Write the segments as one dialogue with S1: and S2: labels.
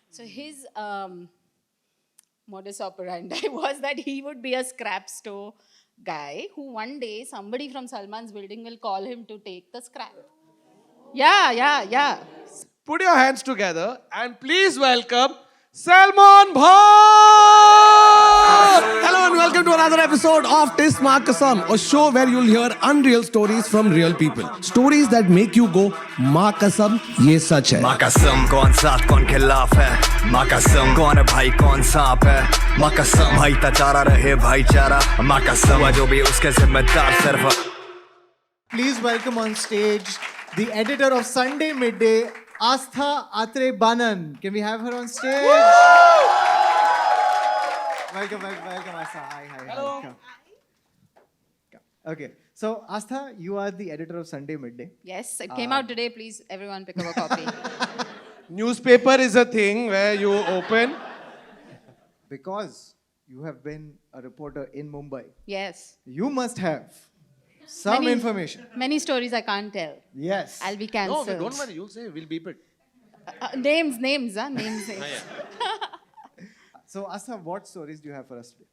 S1: So his modus operandi was that he would be a scrap store guy who one day somebody from Salman's building will call him to take the scrap. Yeah.
S2: Put your hands together and please welcome Salman Bhai!
S3: Hello and welcome to another episode of Tis Ma Kasam, a show where you'll hear unreal stories from real people. Stories that make you go, Ma Kasam, ye sach hai.
S4: माँ कसम कौन साथ कौन खिलाफ है माँ कसम कौन है भाई कौन सांप है माँ कसम भाईचारा रहे भाईचारा माँ कसम हुआ जो भी उसके जिम्मेदार सिर्फ
S5: Please welcome on stage the editor of Sunday Midday, Astha Atre Banan. Can we have her on stage? Welcome, Astha. Hi.
S2: Hello.
S5: Come. Okay, so Astha, you are the editor of Sunday Midday.
S1: Yes, it came out today. Please, everyone pick up a copy.
S2: Newspaper is a thing where you open.
S5: Because you have been a reporter in Mumbai,
S1: Yes.
S5: you must have some
S1: Many-
S5: information.
S1: Many stories I can't tell.
S5: Yes.
S1: I'll be
S2: No,
S1: cancelled.
S2: don't worry, you'll say, we'll beep it.
S1: Names. Names.
S5: So, Astha, what stories do you have for us today?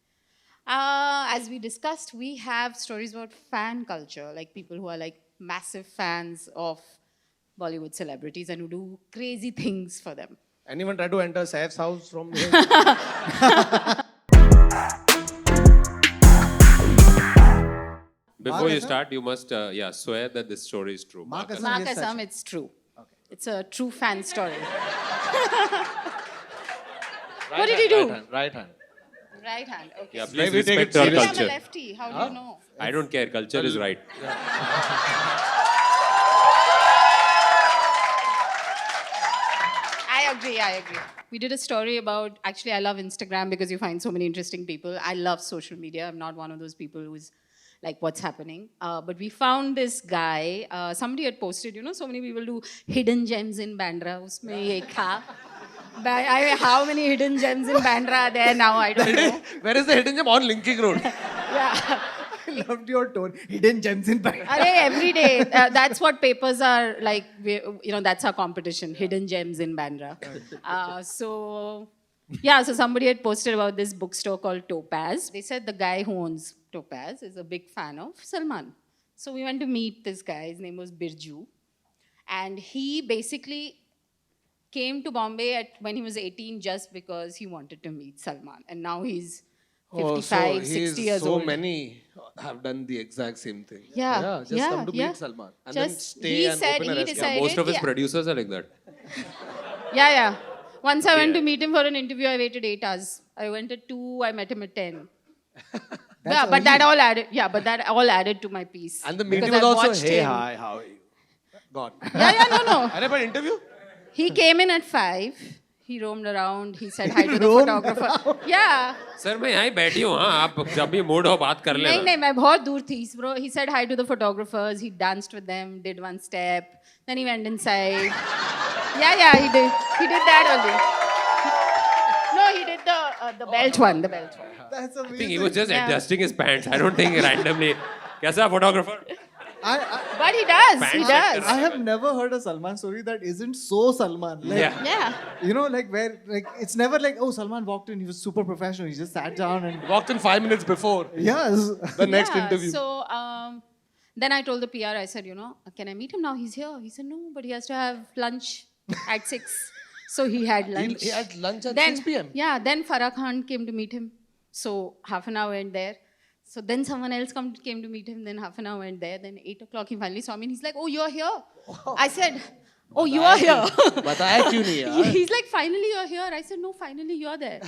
S1: As we discussed, we have stories about fan culture, like people who are like massive fans of Bollywood celebrities and who do crazy things for them.
S2: Anyone try to enter Saif's house from here?
S6: Before you
S5: Marcus,
S6: start, you must swear that this story is true.
S5: Marcus.
S6: Marcus.
S5: Yes,
S1: Markasam,
S5: Sachin.
S1: it's true. It's a true fan story. What did he do?
S2: Right hand.
S1: Right hand. Okay.
S6: Yeah,
S2: Maybe
S6: please
S2: take
S6: respect
S2: it
S6: our
S1: Maybe I'm a
S6: culture.
S1: lefty. How do you know?
S6: I don't care. Culture is right.
S1: I agree. We did a story about, actually, I love Instagram because you find so many interesting people. I love social media. I'm not one of those people who's like, what's happening? But we found this guy, somebody had posted, so many people do hidden gems in Bandra. Usme ye tha. How many hidden gems in Bandra are there now? I don't know.
S2: Where is the hidden gem? On Linking Road.
S1: Yeah.
S5: I loved your tone. Hidden gems in Bangalore.
S1: Every day. That's what papers are like. That's our competition. Hidden gems in Bandra. So somebody had posted about this bookstore called Topaz. They said the guy who owns Topaz is a big fan of Salman. So we went to meet this guy. His name was Birju. And he basically came to Bombay when he was 18 just because he wanted to meet Salman. And now he's 55, 60 years
S2: so
S1: old.
S2: many have done the exact same thing.
S1: Yeah,
S2: just come to
S1: yeah.
S2: meet Salman and then
S1: Just-
S2: stay
S1: he
S2: and
S1: said-
S2: open a
S1: he
S2: restaurant.
S1: decided-
S6: Most of his
S1: Yeah.
S6: producers are like that.
S1: Yeah. Once I went to meet him for an interview, I waited 8 hours. I went at 2, I met him at 10. But that all added. Yeah, but that all added to my piece.
S2: And the meeting
S1: Because
S2: was
S1: I
S2: also,
S1: watched
S2: hey,
S1: him.
S2: hi, how are you? Gone.
S1: No.
S2: Are but interview?
S1: He came in at 5. He roamed around. He said hi to the photographer. Yeah.
S6: Sir मैं यहाँ ही बैठी हूँ हाँ आप जब भी mood हो बात कर लेना
S1: नहीं, मैं बहुत दूर थी. Bro, he said hi to the photographers. He danced with them, did one step. Then he went inside. Yeah, he did. He did that only. No, he did the belt one. The belt one.
S5: That's
S6: I think
S5: amazing.
S6: he was just
S1: Yeah.
S6: adjusting his pants. I don't think randomly. कैसा photographer?
S1: But he does. He
S6: Pants
S1: does.
S5: I have never heard a Salman story that isn't so Salman. Like,
S6: Yeah.
S1: Yeah.
S5: It's never like, oh, Salman walked in, he was super professional, he just sat down and.
S2: Walked in 5 minutes before
S5: Yes.
S2: the next
S1: Yeah,
S2: interview.
S1: So then I told the PR, I said, can I meet him now? He's here. He said, no, but he has to have lunch at 6. So he had lunch.
S2: He had lunch at
S1: then,
S2: 6 p.m.
S1: Yeah, then Farah Khan came to meet him. So half an hour went there. So then someone else came to meet him. Then half an hour went there. Then 8 o'clock he finally saw me and he's like, oh, you're here. I said, oh, you are here.
S2: बताया क्यों नहीं यार?
S1: He's like, finally you're here. I said, no, finally you're there.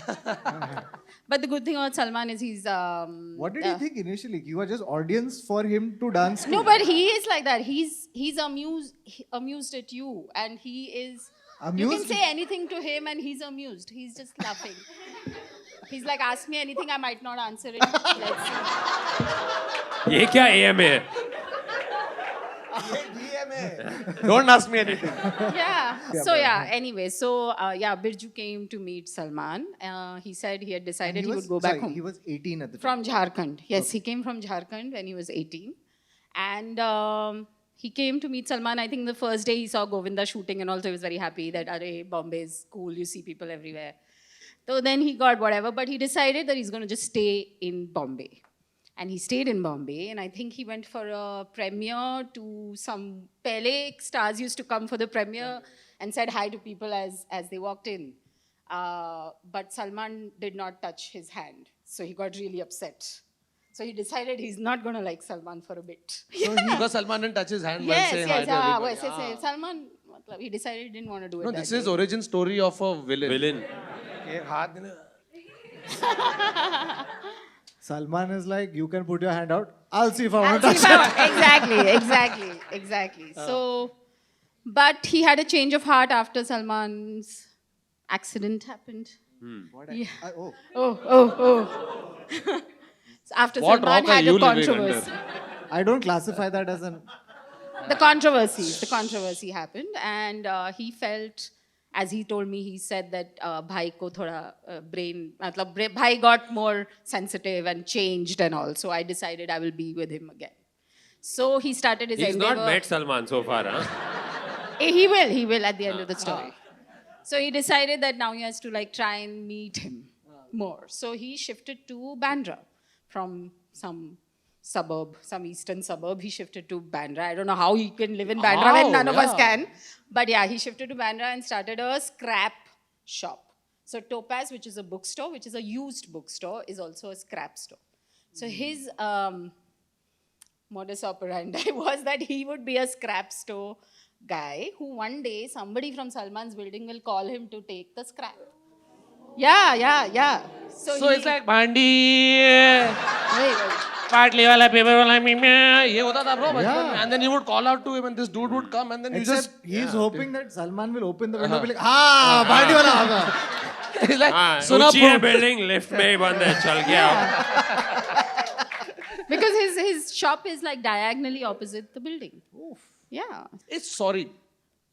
S1: But the good thing about Salman is he's...
S5: What did you think initially? You were just audience for him to dance to?
S1: No, but he is like that. He's amused at you, and he is. You can
S5: Amused?
S1: say anything to him, and he's amused. He's just laughing. He's like, ask me anything, I might not answer it. Let's see.
S6: ये क्या AM है?
S2: Don't ask me anything.
S1: Yeah. Anyway, Birju came to meet Salman. He said he had decided he would go back home.
S5: He was 18 at the time.
S1: From Jharkhand. Yes, he came from Jharkhand when he was 18. And he came to meet Salman. I think the first day he saw Govinda shooting and also he was very happy that, Arey, Bombay is cool, you see people everywhere. So then he got whatever, but he decided that he's going to just stay in Bombay. And he stayed in Bombay, and I think he went for a premiere to some Pele stars used to come for the premiere and said hi to people as they walked in. But Salman did not touch his hand, so he got really upset. So he decided he's not going to like Salman for a bit.
S2: Because Salman didn't touch his hand while
S1: Yes,
S2: saying hi
S1: yes,
S2: to everybody.
S1: वैसे Salman, मतलब, he decided he didn't want to do it.
S2: No,
S1: that
S2: this is
S1: day.
S2: origin story of a villain.
S6: Villain.
S2: एक हाथ देने-
S5: Salman is like, you can put your hand out. I'll see if I
S1: I'll
S5: want to
S1: see
S5: touch
S1: if
S5: it.
S1: I- exactly. So, but he had a change of heart after Salman's accident happened. Yeah. Oh. So after
S2: What
S1: Salman
S2: rock are
S1: had
S2: you
S1: a
S2: living
S1: controversy.
S5: I don't classify that as an.
S1: The controversy happened, and he felt, as he told me, he said that bhai ko thoda brain, matlab, bhai got more sensitive and changed and all. So I decided I will be with him again. So he started his
S6: He's
S1: endeavor.
S6: not met Salman so far, huh?
S1: He will at the end of the story. So he decided that now he has to like try and meet him more. So he shifted to Bandra from some suburb, some eastern suburb. He shifted to Bandra. I don't know how he can live in Bandra when none of us can. But yeah, he shifted to Bandra and started a scrap shop. So Topaz, which is a bookstore, which is a used bookstore, is also a scrap store. So his modus operandi was that he would be a scrap store guy who one day somebody from Salman's building will call him to take the scrap. Yeah.
S2: So it's like bhandi, partly wala, paper wala, ये होता था bro बचपन में. And then you would call out to him and this dude would come and then you just...
S5: Except he's hoping that Salman will open the window and be like, bhandi wala hoga.
S2: He's like,
S6: हाँ,
S2: सुना
S6: ऊंची है
S2: bro.
S6: Building lift में ही बंद है चल गया
S1: Because his shop is like diagonally opposite the building. Yeah.
S2: It's sorry.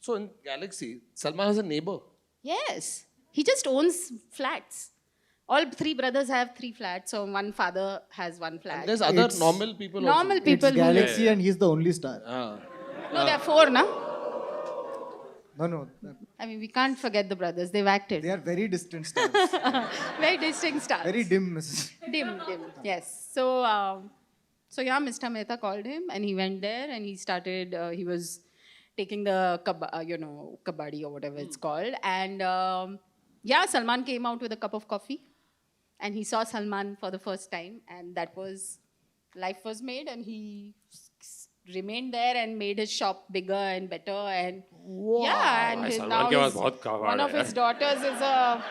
S2: So in Galaxy, Salman has a neighbor.
S1: Yes. He just owns flats. All three brothers have 3 flats. So one father has 1 flat.
S2: There's other
S5: It's-
S2: normal people
S1: Normal
S5: It's
S1: people who live.
S5: Galaxy and he's the only star.
S1: No, there are 4, na?
S5: No.
S1: I mean, we can't forget the brothers. They've acted.
S5: They are very distant stars.
S1: Very distinct stars.
S5: Very dim, Mrs.
S1: Dim. Yes. So yeah, Mr. Mehta called him and he went there and he started, he was taking the, kabaddi or whatever it's called. And yeah, Salman came out with a cup of coffee and he saw Salman for the first time. And that was, life was made and he remained there and made his shop bigger and better. And yeah, and
S6: भाई,
S1: his,
S6: Salman
S1: now
S6: के पास
S1: his,
S6: बहुत कबाड़
S1: one of
S6: है।
S1: his daughters is a,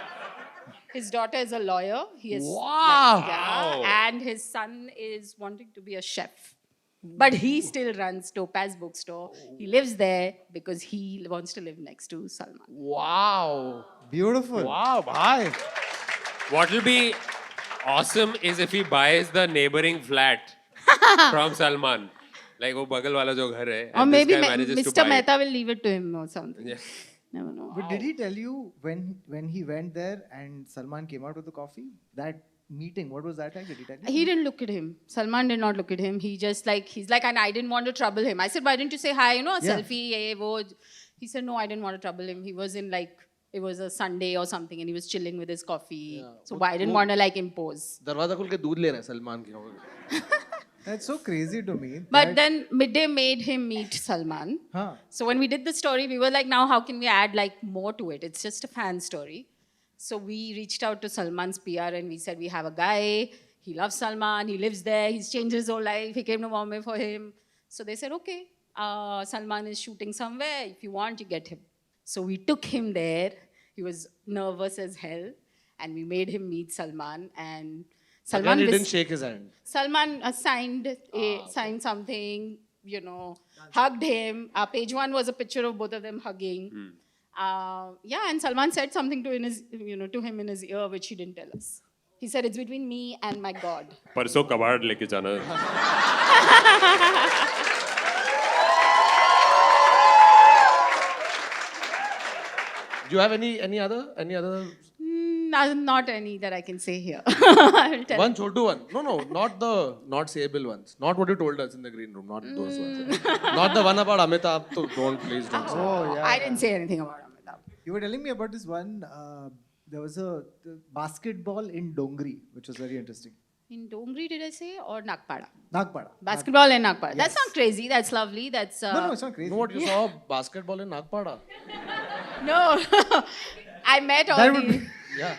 S1: his daughter is a lawyer. He is
S2: Wow.
S1: yeah, and his son is wanting to be a chef. But he still runs Topaz Bookstore. He lives there because he wants to live next to Salman.
S2: Wow.
S5: Beautiful.
S2: Wow, bhai.
S6: What will be awesome is if he buys the neighboring flat from Salman. Like वो बगल वाला जो घर है.
S1: Or
S6: and this
S1: maybe
S6: guy manages to
S1: Mr.
S6: buy it.
S1: Mehta will leave it to him or something.
S6: Yeah.
S1: Never know.
S5: But did he tell you when he went there and Salman came out with the coffee? That meeting, what was that like? Did he tell you?
S1: He didn't look at him. Salman did not look at him. He just like, he's like, and I didn't want to trouble him. I said, why didn't you say hi, a
S5: Yeah.
S1: selfie, ye, wo. He said, no, I didn't want to trouble him. He was in like, it was a Sunday or something and he was chilling with his coffee. So I didn't want to like impose.
S2: दरवाजा खोल के दूध ले रहे हैं सलमान के.
S5: That's so crazy to me.
S1: But then Midday made him meet Salman.
S5: Huh.
S1: So when we did the story, we were like, now how can we add like more to it? It's just a fan story. So we reached out to Salman's PR and we said, we have a guy, he loves Salman, he lives there, he's changed his whole life, he came to Bombay for him. So they said, okay, Salman is shooting somewhere, if you want, you get him. So we took him there, he was nervous as hell, and we made him meet Salman and Salman
S2: Again, he didn't shake his hand.
S1: Salman signed something, hugged him. Page 1 was a picture of both of them hugging. Yeah, and Salman said something to him in his ear, which he didn't tell us. He said, it's between me and my God.
S6: परसों कबाड़ लेके जाना.
S2: Do you have any other?
S1: Not any that I can say here. I will tell.
S2: One chotu one. No, not sayable ones. Not what you told us in the green room. Not those ones. Not the one about Amitabh. So please don't say.
S5: Oh, yeah.
S1: I didn't say anything about Amitabh.
S5: You were telling me about this one. There was a basketball in Dongri, which was very interesting.
S1: In Dongri, did I say, or Nagpada?
S5: Nagpada.
S1: Basketball in Nagpada. That's not crazy. That's lovely. That's
S5: No, it's not
S2: You
S5: crazy.
S2: know what? You saw basketball in Nagpada.
S1: no. I met all
S5: That would
S1: the.
S5: be-
S2: Yeah.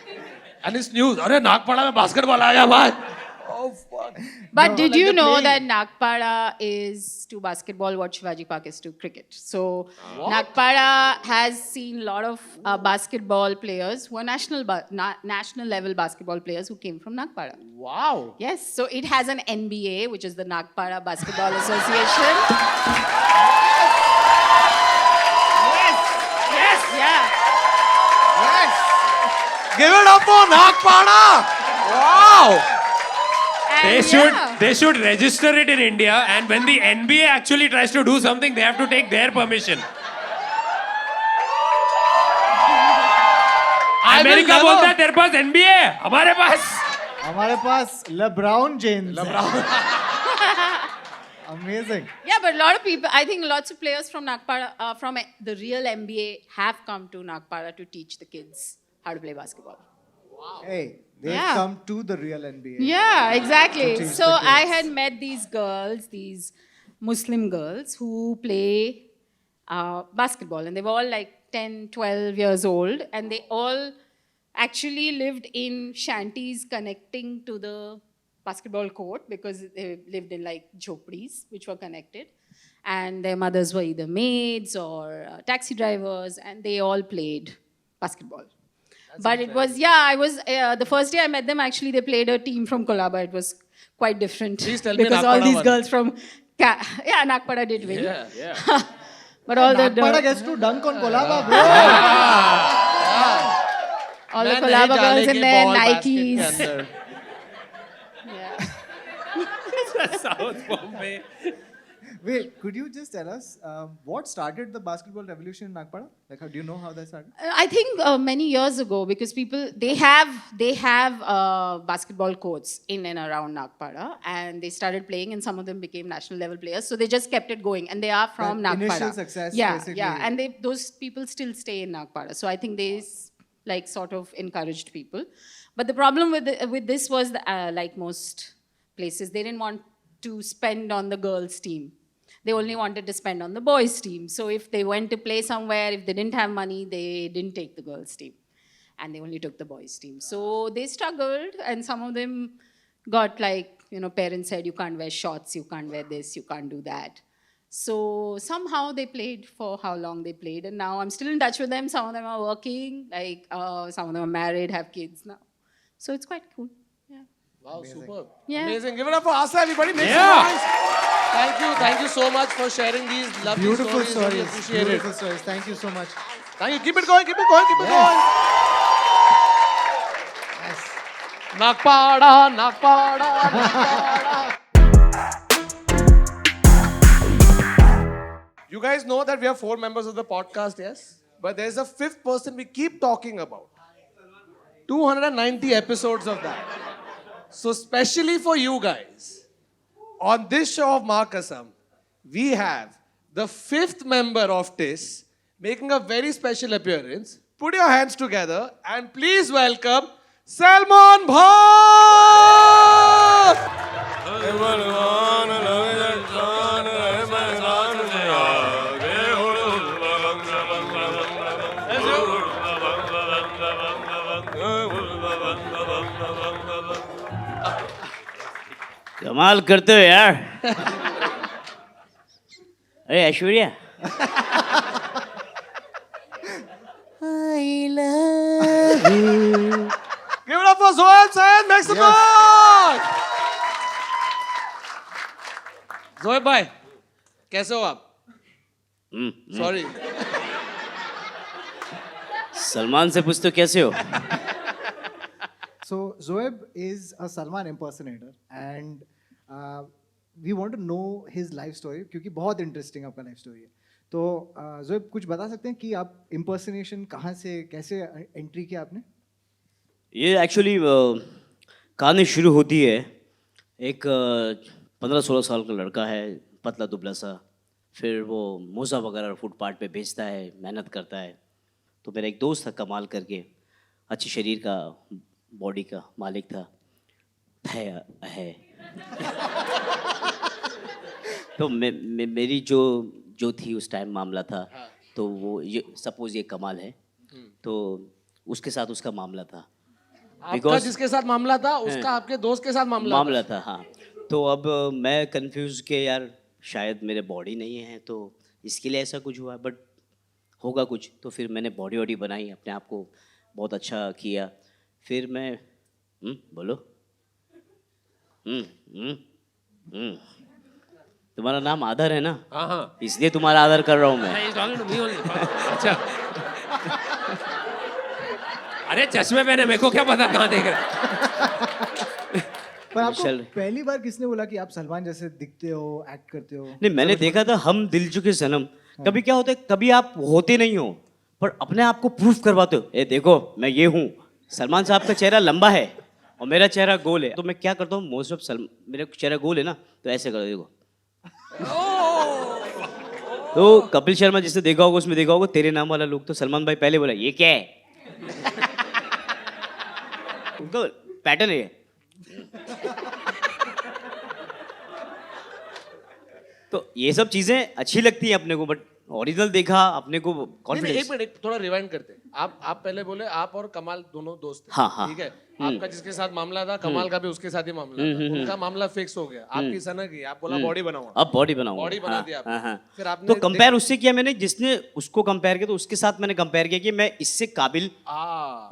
S2: And it's news. अरे नागपाड़ा में basketball आ गया भाई. Oh fuck.
S1: But
S5: No,
S1: did
S5: like
S1: you
S5: they're
S1: know
S5: playing.
S1: that Nagpada is to basketball what Shivaji Park is to cricket? So Nagpada has seen a lot of basketball players who are national level basketball players who came from Nagpada.
S2: Wow.
S1: Yes, so it has an NBA, which is the Nagpada Basketball Association. Yes, yeah.
S2: Give it up for Nagpada. Wow.
S1: And
S6: They should register it in India, and when the NBA actually tries to do something, they have to take their permission. America बोलता है तेरे पास NBA है, हमारे पास
S5: हमारे पास LeBron James. Amazing.
S1: Yeah, but a lot of people, I think lots of players from Nagpada, from the real NBA, have come to Nagpada to teach the kids how to play basketball.
S5: Hey, they've
S1: Yeah.
S5: come to the real NBA.
S1: Yeah, exactly.
S5: teach
S1: So
S5: the
S1: I
S5: kids.
S1: had met these girls, these Muslim girls who play basketball, and they were all like 10, 12 years old, and they all actually lived in shanties connecting to the basketball court because they lived in like jhopdis which were connected, and their mothers were either maids or taxi drivers, and they all played basketball. But it was, I was, the first day I met them, actually, they played a team from Kolaba. It was quite different.
S2: Please tell me
S1: because all
S2: Nagpada
S1: these
S2: won.
S1: girls from, Nagpada did win.
S2: Yeah.
S1: But all
S5: Nagpada
S1: the
S5: gets to dunk on Kolaba, bro.
S1: all the
S2: मैं नहीं
S1: Kolaba girls
S2: डालेगी
S1: in their
S2: ball basket के
S1: Nikes.
S2: अंदर.
S1: Yeah.
S6: South Bombay.
S5: Wait, could you just tell us what started the basketball revolution in Nagpada? Like, do you know how that started?
S1: I think many years ago, because people they have basketball courts in and around Nagpada, and they started playing, and some of them became national level players. So they just kept it going, and they are from
S5: That
S1: Nagpada.
S5: initial success,
S1: yeah,
S5: basically.
S1: yeah, and those people still stay in Nagpada. So I think they like sort of encouraged people. But the problem with this was like most places, they didn't want to spend on the girls' team. They only wanted to spend on the boys' team. So if they went to play somewhere, if they didn't have money, they didn't take the girls' team. And they only took the boys' team. So they struggled, and some of them got like, parents said, you can't wear shorts, you can't wear this, you can't do that. So somehow they played for how long they played. And now I'm still in touch with them. Some of them are working, like some of them are married, have kids now. So it's quite cool. Yeah.
S2: Wow, superb.
S1: Yeah.
S2: Amazing. Give it up for Asa, everybody. Make
S6: Yeah.
S2: some noise. Thank you so much for sharing these lovely
S5: Beautiful
S2: stories. Really
S5: stories.
S2: appreciate
S5: Beautiful
S2: it.
S5: stories. Thank you so much.
S2: Thank you. Keep it going. Keep it going. Keep it going. Nagpada, Nagpada. You guys know that we have 4 members of the podcast, yes? But there's a 5th person we keep talking about. 290 episodes of that. So specially for you guys, on this show of Markasam, we have the 5th member of TIS making a very special appearance. Put your hands together and please welcome Salman Bhat!
S7: कमाल करते हो यार अरे Aishwarya
S2: Give it up for Zohaib Syed, make some noise! Zohaib bhai, कैसे हो आप? Sorry.
S7: Salman से पूछ तो कैसे हो
S5: So Zoeb is a Salman impersonator, and we want to know his life story क्योंकि बहुत interesting आपका life story है. तो Zoeb कुछ बता सकते हैं कि आप impersonation कहाँ से कैसे entry किया आपने?
S7: ये एक्चुअली कहानी शुरू होती है एक 15-16 साल का लड़का है, पतला दुबला सा, फिर वो मोज़ा वगैरह फुटपाथ पे बेचता है, मेहनत करता है। तो मेरा एक दोस्त था कमाल करके, अच्छे शरीर का, बॉडी का मालिक था, है। तो मेरी जो थी उस टाइम मामला था, तो वो ये सपोज ये कमाल है, तो उसके साथ उसका मामला था।
S2: आपका जिसके साथ मामला था उसका आपके दोस्त के साथ मामला
S7: था, हाँ। तो अब मैं कंफ्यूज के यार शायद मेरे बॉडी नहीं है तो इसके लिए ऐसा कुछ हुआ, बट होगा कुछ। तो फिर मैंने बॉडी वॉडी बनाई, अपने आप को बहुत अच्छा किया। फिर मैं बोलो तुम्हारा नाम आदर है ना?
S6: हाँ हाँ,
S7: इसलिए तुम्हारा आदर कर रहा हूँ मैं।
S6: He's talking to me only. अच्छा, अरे चश्मे पहने, मेरे को क्या पता कहाँ देख रहा है।
S5: पर आपको
S7: चल।
S5: पहली बार किसने बोला कि आप सलमान जैसे दिखते हो, एक्ट करते हो?
S7: नहीं, मैंने देखा था हम दिल चुके सनम। कभी क्या होता है, कभी आप होते नहीं हो पर अपने आप को प्रूफ करवाते हो, ए देखो मैं ये हूँ। सलमान साहब का चेहरा लंबा है और मेरा चेहरा गोल है, तो मैं क्या करता हूँ, मोस्ट ऑफ मेरा चेहरा गोल है ना, तो ऐसे कर देखो। तो कपिल शर्मा जिसने देखा होगा उसमें देखा होगा तेरे नाम वाला लुक, तो सलमान भाई पहले बोला ये क्या है, उनका पैटर्न है। तो ये सब चीजें अच्छी लगती हैं अपने को, बट ओरिजिनल देखा अपने को
S2: नहीं,
S7: कॉन्फिडेंस।
S2: एक मिनट थोड़ा रिवाइंड करते हैं। आप पहले बोले आप और कमाल दोनों दोस्त थे,
S7: हाँ, हाँ।
S2: ठीक है। आपका जिसके साथ मामला था, कमाल का भी उसके साथ ही मामला था। उनका मामला फिक्स हो गया, आपकी सनक ही, आप बोला बॉडी बनाऊंगा।
S7: अब बॉडी बनाऊंगा,
S2: बॉडी बना दिया आपने।
S7: हाँ, हाँ।
S2: फिर आपने
S7: तो कंपेयर उससे किया मैंने, जिसने उसको कंपेयर किया तो उसके साथ मैंने कंपेयर किया कि मैं इससे काबिल,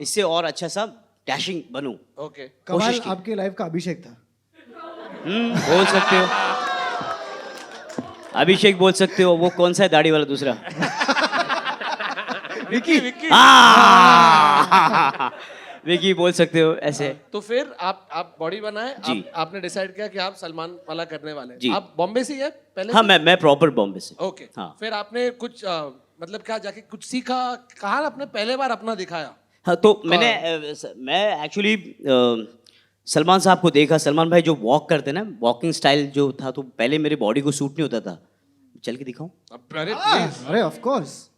S7: इससे और अच्छा सा डैशिंग बनूं।
S2: ओके,
S5: कमाल आपके लाइफ का अभिषेक था।
S7: बोल सकते हो, अभिषेक बोल सकते हो। वो कौन सा है दाढ़ी वाला दूसरा?
S2: विकी
S7: विकी बोल सकते हो ऐसे।
S2: तो फिर आप बॉडी बनाए,
S7: जी।
S2: आपने डिसाइड किया कि आप सलमान वाला करने वाले
S7: जी।
S2: हैं। आप बॉम्बे से ही है पहले?
S7: हाँ, मैं प्रॉपर बॉम्बे से।
S2: ओके,
S7: हाँ।
S2: फिर आपने कुछ मतलब क्या जाके कुछ सीखा, कहाँ आपने पहले बार अपना दिखाया?
S7: हाँ, तो मैं एक्चुअली सलमान साहब को देखा। सलमान भाई जो वॉक करते ना, वॉकिंग स्टाइल जो था, तो पहले मेरे बॉडी को सूट नहीं होता था। चल के दिखाऊं?
S2: अरे प्लीज।
S5: अरे ऑफ कोर्स।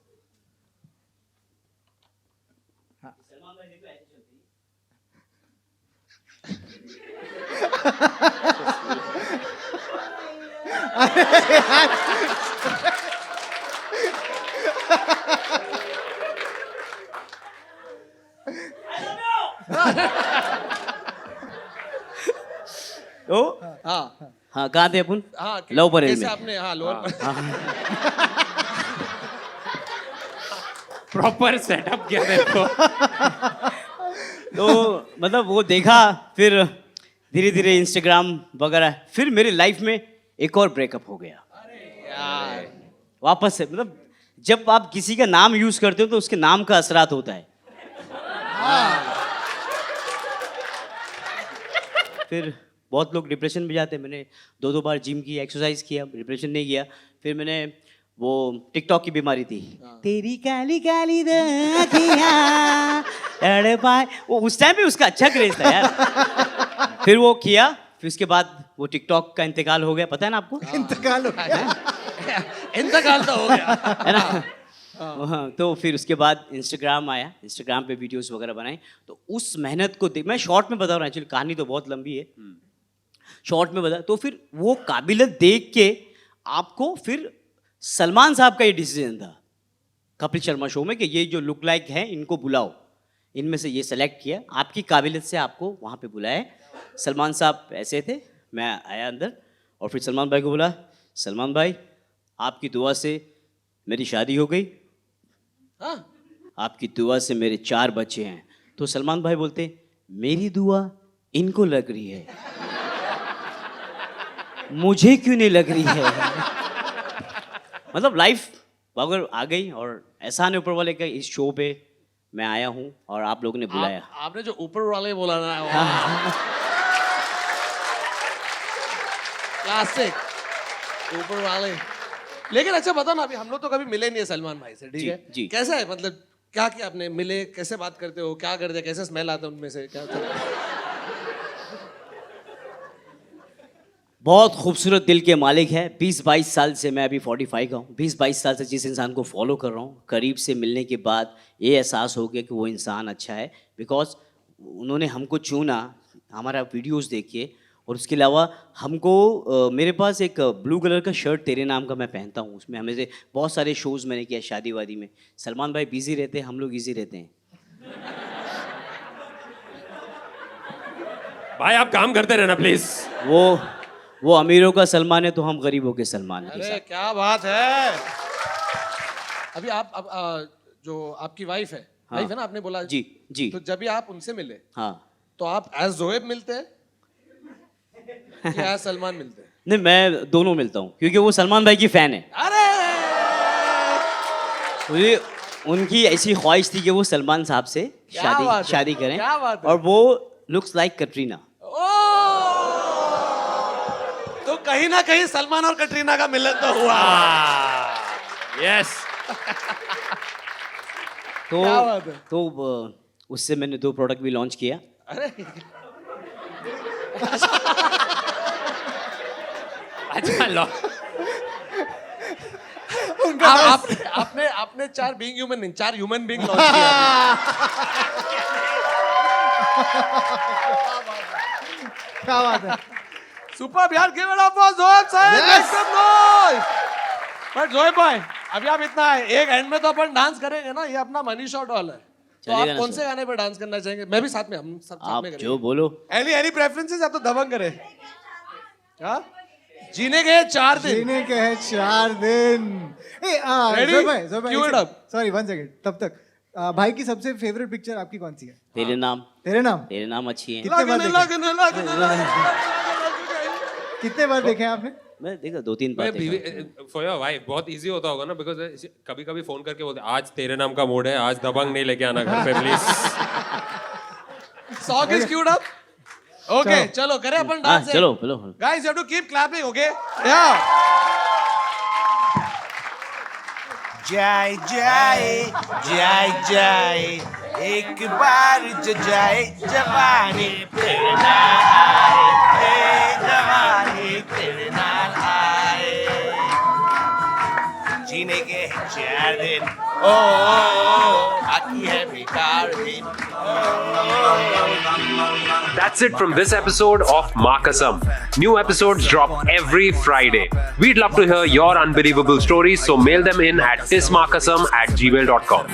S7: तो
S2: हाँ
S7: हाँ, कहाँ थे अपन?
S2: हाँ,
S7: लव परेड
S2: कैसे
S7: में।
S2: आपने, हाँ, लोअर
S6: प्रॉपर सेटअप किया मेरे को।
S7: तो मतलब वो देखा, फिर धीरे धीरे इंस्टाग्राम वगैरह, फिर मेरी लाइफ में एक और ब्रेकअप हो गया
S2: यार।
S7: वापस से। मतलब जब आप किसी का नाम यूज करते हो तो उसके नाम का असरात होता है। फिर बहुत लोग डिप्रेशन में जाते हैं। मैंने 2 बार जिम की, एक्सरसाइज किया, डिप्रेशन नहीं गया। फिर मैंने वो टिकटॉक की बीमारी थी, तेरी काली काली आँखियाँ तड़पाए, वो उस टाइम भी उसका अच्छा क्रेज था यार। फिर वो किया, फिर उसके बाद वो टिकटॉक का इंतकाल हो गया, पता है ना आपको?
S5: इंतकाल हो गया।
S2: इंतकाल तो हो गया।
S7: है ना? हाँ, तो फिर उसके बाद इंस्टाग्राम आया, इंस्टाग्राम पे वीडियोस वगैरह बनाए। तो उस मेहनत को देख, मैं शॉर्ट में बता रहा हूँ, एक्चुअली कहानी तो बहुत लंबी है, शॉर्ट में बता। तो फिर वो काबिलियत देख के आपको, फिर सलमान साहब का ये डिसीजन था कपिल शर्मा शो में कि ये जो लुक लाइक हैं इनको बुलाओ, इनमें से ये सेलेक्ट किया, आपकी काबिलियत से आपको वहाँ पे बुलाया। सलमान साहब ऐसे थे, मैं आया अंदर और फिर सलमान भाई को बोला, सलमान भाई आपकी दुआ से मेरी शादी हो गई,
S2: हाँ?
S7: आपकी दुआ से मेरे 4 बच्चे हैं। तो सलमान भाई बोलते, मेरी दुआ इनको लग रही है, मुझे क्यों नहीं लग रही है? मतलब लाइफ अगर आ गई, और एहसान है ऊपर वाले का, इस शो पे मैं आया हूँ और आप लोगों ने बुलाया।
S2: आपने जो ऊपर वाले बोला ना, क्लासिक ऊपर वाले। लेकिन अच्छा बता ना, अभी हम लोग तो कभी मिले नहीं है सलमान भाई से, ठीक
S7: जी,
S2: है?
S7: जी।
S2: कैसा है, मतलब क्या किया आपने? मिले, कैसे बात करते हो, क्या करते, कैसे स्मेल आता है उनमें से, क्या
S7: बहुत खूबसूरत दिल के मालिक है। 20-22 साल से, मैं अभी 45 का हूँ, 20-22 साल से जिस इंसान को फॉलो कर रहा हूँ, करीब से मिलने के बाद ये एहसास हो गया कि वो इंसान अच्छा है, बिकॉज उन्होंने हमको चुना हमारा वीडियोस देख के। और उसके अलावा हमको मेरे पास एक ब्लू कलर का शर्ट तेरे नाम का मैं पहनता हूँ, उसमें हमें से बहुत सारे शोज़ मैंने किया शादी वादी में। सलमान भाई बिजी रहते हैं, हम लोग इजी रहते हैं।
S6: भाई आप काम करते रहना प्लीज।
S7: वो अमीरों का सलमान है तो हम गरीबों के सलमान हैं।
S2: अरे क्या बात है। अभी आप जो आपकी वाइफ है,
S7: हाँ।
S2: वाइफ है ना आपने बोला?
S7: जी जी।
S2: तो जब भी आप उनसे मिले,
S7: हाँ,
S2: तो आप एज जोएब मिलते हैं या एज सलमान मिलते हैं?
S7: नहीं मैं दोनों मिलता हूँ, क्योंकि वो सलमान भाई की फ़ैन है।
S2: अरे
S7: मुझे उनकी ऐसी ख्वाहिश थी कि वो सलमान साहब से
S2: क्या बात है,
S7: शादी करें,
S2: क्या बात है।
S7: और वो लुक्स लाइक कटरीना।
S2: तो कहीं ना कहीं सलमान और कटरीना का मिलन तो हुआ।
S6: यस।
S2: क्या बात है।
S7: तो उससे मैंने 2 प्रोडक्ट भी लॉन्च किया।
S2: अरे
S6: अच्छा लो।
S2: आपने 4 बीइंग ह्यूमन नहीं, 4 ह्यूमन बीइंग लॉन्च किया।
S5: क्या बात है।
S2: सुपर यार, give it up for Zoeb साहब। Make some noise. But Zoeb भाई, अभी आप इतना है, एक एंड में तो अपन डांस करेंगे ना, ये अपना मनी शॉट हॉल है। तो
S7: चलेगा
S2: आप
S7: ना
S2: कौन
S7: सर?
S2: से गाने पे डांस करना चाहेंगे? मैं भी साथ में, हम सब साथ
S7: आप
S2: में करेंगे।
S7: जो बोलो।
S2: एनी प्रेफरेंसेस या तो दबंग करे? हाँ? जीने के 4 दिन।
S5: जीने के हैं 4 दिन।
S2: Ready? Cue it up.
S5: Sorry 1 second. तब तक भाई की सबसे फेवरेट पिक्चर आपकी कौन सी है?
S7: तेरे नाम।
S5: तेरे नाम।
S7: तेरे नाम अच्छी है।
S5: कितने बार देखे?
S2: लगने।
S5: कितने बार देखे आपने?
S7: मैं देखा 2-3 बार देखा।
S6: फॉर योर वाइफ बहुत इजी होता होगा ना, बिकॉज कभी कभी फोन करके बोलते आज तेरे नाम का मूड है, आज दबंग नहीं लेके आना घर पे please.
S2: Song is queued up. Okay, चलो करें अपन
S7: हाँ
S2: डांस।
S7: चलो चलो।
S2: Guys, you have to keep clapping, okay? Yeah.
S8: जाए जाए जाए जाए एक बार जो जाए जवानी फिर ना आए, जवानी फिर ना आए। जीने के 4 दिन बाकी है बेकार दिन।
S6: That's it from this episode of Makasam. New episodes drop every Friday. We'd love to hear your unbelievable stories, so mail them in at tismakasam@gmail.com.